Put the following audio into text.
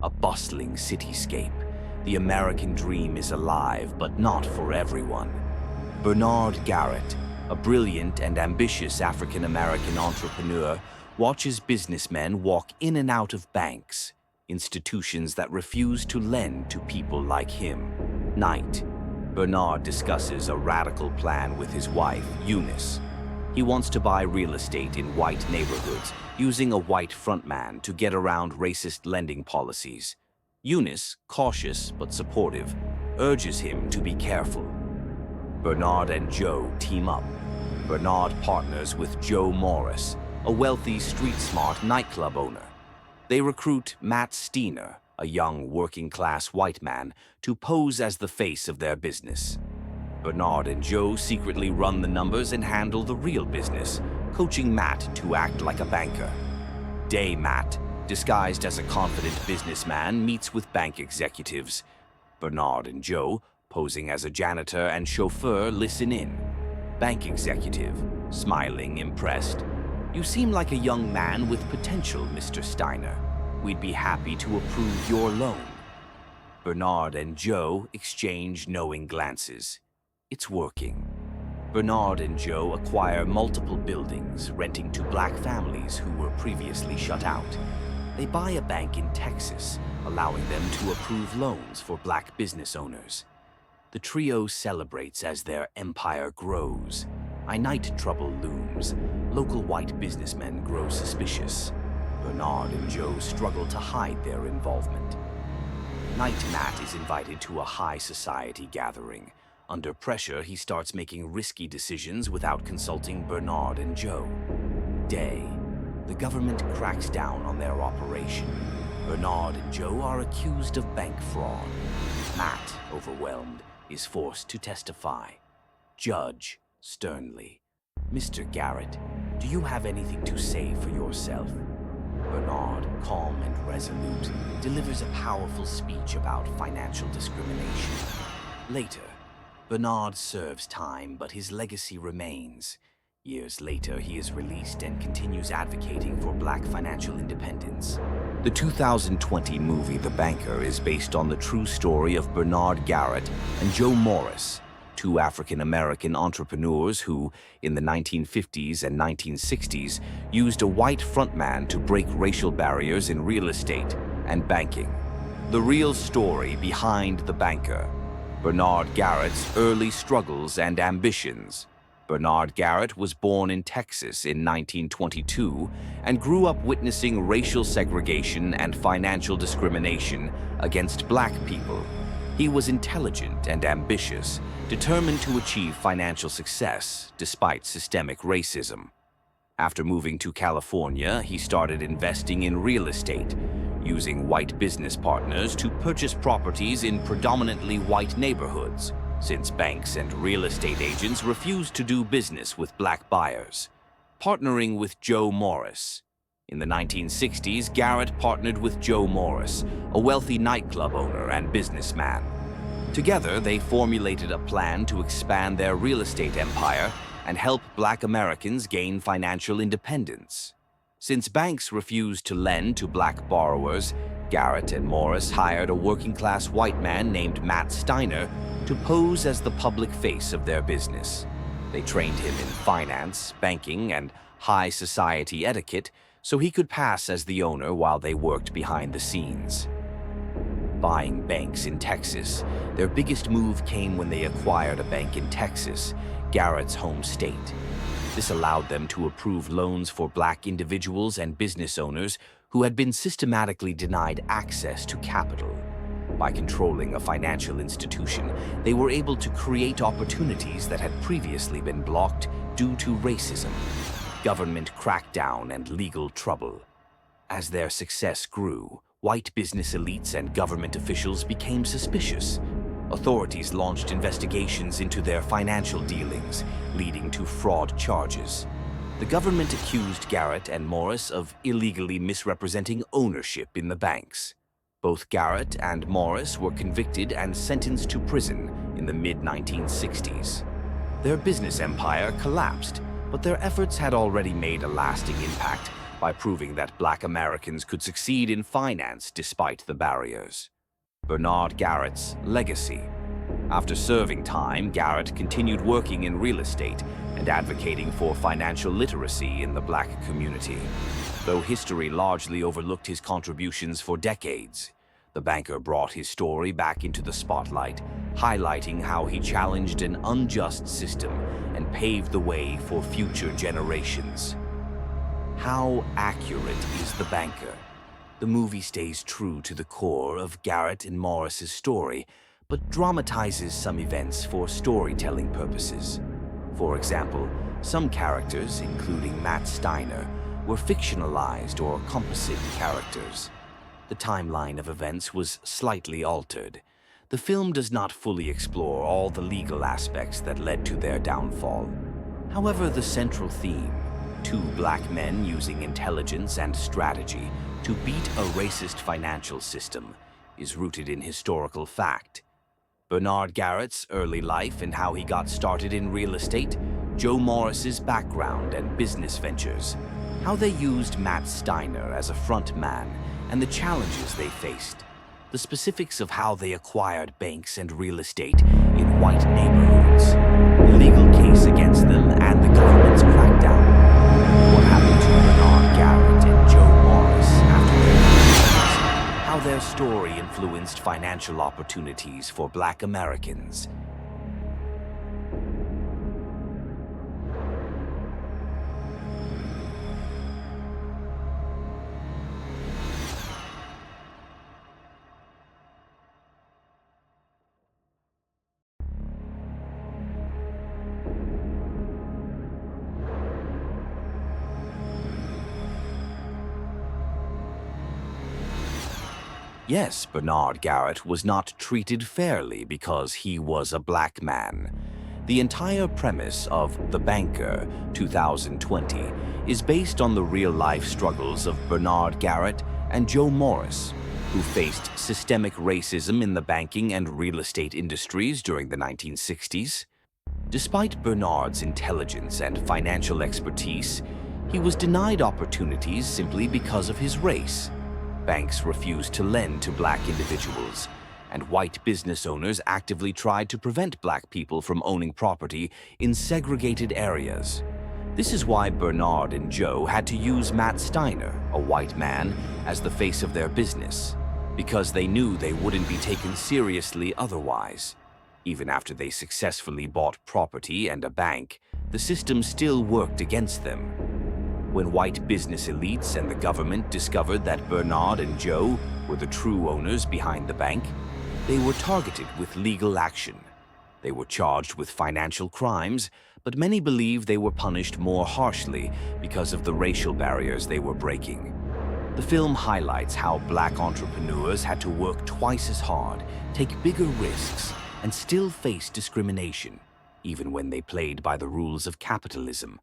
a bustling cityscape. The American dream is alive, but not for everyone. Bernard Garrett, a brilliant and ambitious African-American entrepreneur, watches businessmen walk in and out of banks, institutions that refuse to lend to people like him. Night. Bernard discusses a radical plan with his wife, Eunice. He wants to buy real estate in white neighborhoods, using a white frontman to get around racist lending policies. Eunice, cautious but supportive, urges him to be careful. Bernard and Joe team up. Bernard partners with Joe Morris, a wealthy, street-smart nightclub owner. They recruit Matt Steiner, a young working-class white man, to pose as the face of their business. Bernard and Joe secretly run the numbers and handle the real business, coaching Matt to act like a banker. Day Matt, disguised as a confident businessman, meets with bank executives. Bernard and Joe, posing as a janitor and chauffeur, listen in. Bank executive, smiling, impressed. "You seem like a young man with potential, Mr. Steiner. We'd be happy to approve your loan." Bernard and Joe exchange knowing glances. It's working. Bernard and Joe acquire multiple buildings, renting to black families who were previously shut out. They buy a bank in Texas, allowing them to approve loans for black business owners. The trio celebrates as their empire grows. A night trouble looms. Local white businessmen grow suspicious. Bernard and Joe struggle to hide their involvement. Night Matt is invited to a high society gathering. Under pressure, he starts making risky decisions without consulting Bernard and Joe. Day. The government cracks down on their operation. Bernard and Joe are accused of bank fraud. Matt, overwhelmed, is forced to testify. Judge, sternly. "Mr. Garrett, do you have anything to say for yourself?" Bernard, calm and resolute, delivers a powerful speech about financial discrimination. Later, Bernard serves time, but his legacy remains. Years later, he is released and continues advocating for black financial independence. The 2020 movie The Banker is based on the true story of Bernard Garrett and Joe Morris, two African-American entrepreneurs who, in the 1950s and 1960s, used a white frontman to break racial barriers in real estate and banking. The real story behind The Banker. Bernard Garrett's early struggles and ambitions. Bernard Garrett was born in Texas in 1922 and grew up witnessing racial segregation and financial discrimination against black people. He was intelligent and ambitious, determined to achieve financial success despite systemic racism. After moving to California, he started investing in real estate, using white business partners to purchase properties in predominantly white neighborhoods, since banks and real estate agents refused to do business with black buyers. Partnering with Joe Morris. In the 1960s, Garrett partnered with Joe Morris, a wealthy nightclub owner and businessman. Together, they formulated a plan to expand their real estate empire and help black Americans gain financial independence. Since banks refused to lend to black borrowers, Garrett and Morris hired a working-class white man named Matt Steiner to pose as the public face of their business. They trained him in finance, banking, and high society etiquette so he could pass as the owner while they worked behind the scenes. Buying banks in Texas. Their biggest move came when they acquired a bank in Texas, Garrett's home state. This allowed them to approve loans for black individuals and business owners who had been systematically denied access to capital. By controlling a financial institution, they were able to create opportunities that had previously been blocked due to racism, government crackdown, and legal trouble. As their success grew, white business elites and government officials became suspicious. Authorities launched investigations into their financial dealings, leading to fraud charges. The government accused Garrett and Morris of illegally misrepresenting ownership in the banks. Both Garrett and Morris were convicted and sentenced to prison in the mid-1960s. Their business empire collapsed, but their efforts had already made a lasting impact, by proving that Black Americans could succeed in finance despite the barriers. Bernard Garrett's legacy. After serving time, Garrett continued working in real estate and advocating for financial literacy in the Black community. Though history largely overlooked his contributions for decades, the banker brought his story back into the spotlight, highlighting how he challenged an unjust system and paved the way for future generations. How accurate is the banker? The movie stays true to the core of Garrett and Morris's story, but dramatizes some events for storytelling purposes. For example, some characters, including Matt Steiner, were fictionalized or composite characters. The timeline of events was slightly altered. The film does not fully explore all the legal aspects that led to their downfall. However, the central theme, two Black men using intelligence and strategy to beat a racist financial system, is rooted in historical fact. Bernard Garrett's early life and how he got started in real estate, Joe Morris's background and business ventures, how they used Matt Steiner as a front man, and the challenges they faced, the specifics of how they acquired banks and real estate in white neighborhoods, the legal case against them and the government's crackdown, what happened to Bernard Garrett and Joe Morris after their marriages, how their story influenced financial opportunities for Black Americans. Yes, Bernard Garrett was not treated fairly because he was a Black man. The entire premise of The Banker, 2020, is based on the real-life struggles of Bernard Garrett and Joe Morris, who faced systemic racism in the banking and real estate industries during the 1960s. Despite Bernard's intelligence and financial expertise, he was denied opportunities simply because of his race. Banks refused to lend to Black individuals, and white business owners actively tried to prevent Black people from owning property in segregated areas. This is why Bernard and Joe had to use Matt Steiner, a white man, as the face of their business, because they knew they wouldn't be taken seriously otherwise. Even after they successfully bought property and a bank, the system still worked against them. When white business elites and the government discovered that Bernard and Joe were the true owners behind the bank, they were targeted with legal action. They were charged with financial crimes, but many believe they were punished more harshly because of the racial barriers they were breaking. The film highlights how Black entrepreneurs had to work twice as hard, take bigger risks, and still face discrimination, even when they played by the rules of capitalism.